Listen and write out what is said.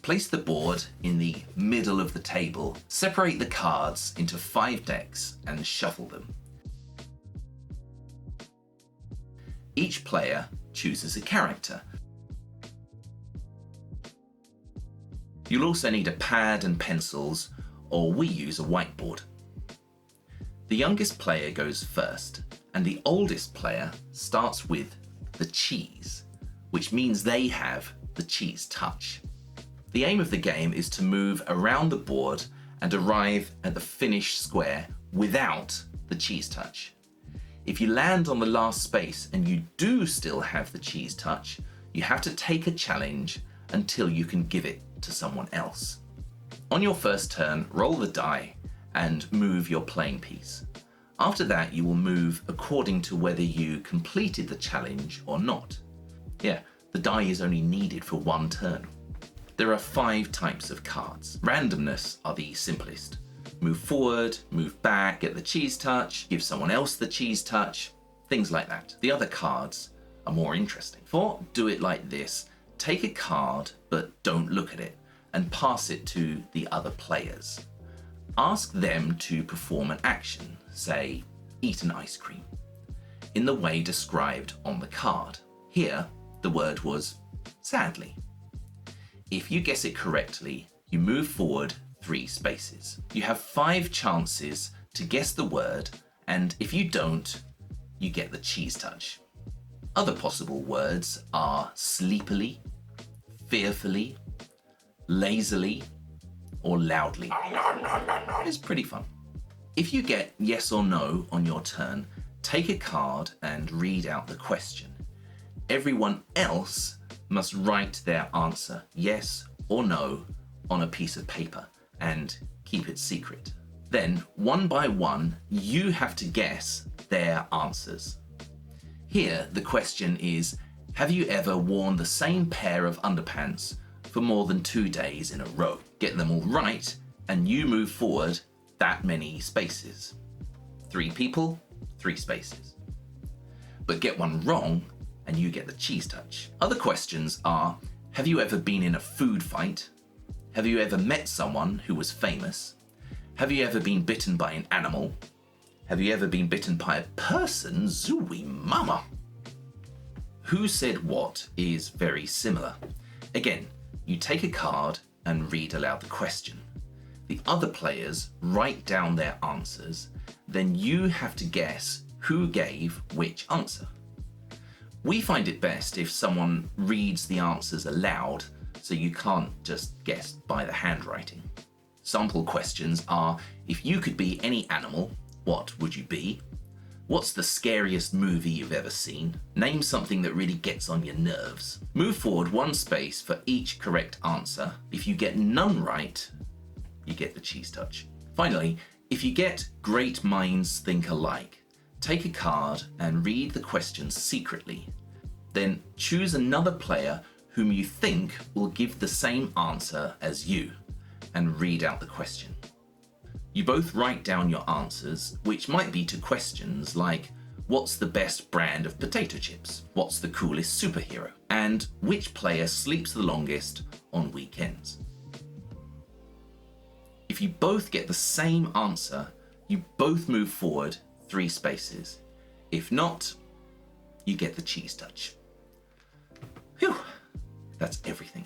Place the board in the middle of the table, separate the cards into 5 decks and shuffle them. Each player chooses a character. You'll also need a pad and pencils, or we use a whiteboard. The youngest player goes first, and the oldest player starts with the cheese, which means they have the cheese touch. The aim of the game is to move around the board and arrive at the finished square without the cheese touch. If you land on the last space and you do still have the cheese touch, you have to take a challenge until you can give it to someone else. On your first turn, roll the die and move your playing piece. After that, you will move according to whether you completed the challenge or not. Yeah, the die is only needed for 1 turn. There are 5 types of cards. Randomness are the simplest. Move forward, move back, get the cheese touch, give someone else the cheese touch, things like that. The other cards are more interesting. For do it like this, take a card but don't look at it and pass it to the other players. Ask them to perform an action, say, eat an ice cream, in the way described on the card. Here, the word was sadly. If you guess it correctly, you move forward 3 spaces. You have 5 chances to guess the word, and if you don't, you get the cheese touch. Other possible words are sleepily, fearfully, lazily, or loudly. It's pretty fun. If you get yes or no on your turn, take a card and read out the question. Everyone else must write their answer, yes or no, on a piece of paper and keep it secret. Then, one by one, you have to guess their answers. Here, the question is, have you ever worn the same pair of underpants for more than 2 days in a row? Get them all right, and you move forward that many spaces. 3 people, 3 spaces. But get one wrong, and you get the cheese touch. Other questions are, have you ever been in a food fight? Have you ever met someone who was famous? Have you ever been bitten by an animal? Have you ever been bitten by a person? Zooey mama! Who said what is very similar. Again, you take a card and read aloud the question. The other players write down their answers, then you have to guess who gave which answer. We find it best if someone reads the answers aloud, so you can't just guess by the handwriting. Sample questions are, if you could be any animal, what would you be? What's the scariest movie you've ever seen? Name something that really gets on your nerves. Move forward 1 space for each correct answer. If you get none right, you get the cheese touch. Finally, if you get great minds think alike, take a card and read the questions secretly. Then choose another player whom you think will give the same answer as you and read out the question. You both write down your answers, which might be to questions like, what's the best brand of potato chips? What's the coolest superhero? And which player sleeps the longest on weekends? If you both get the same answer, you both move forward 3 spaces. If not, you get the cheese touch. Phew, that's everything.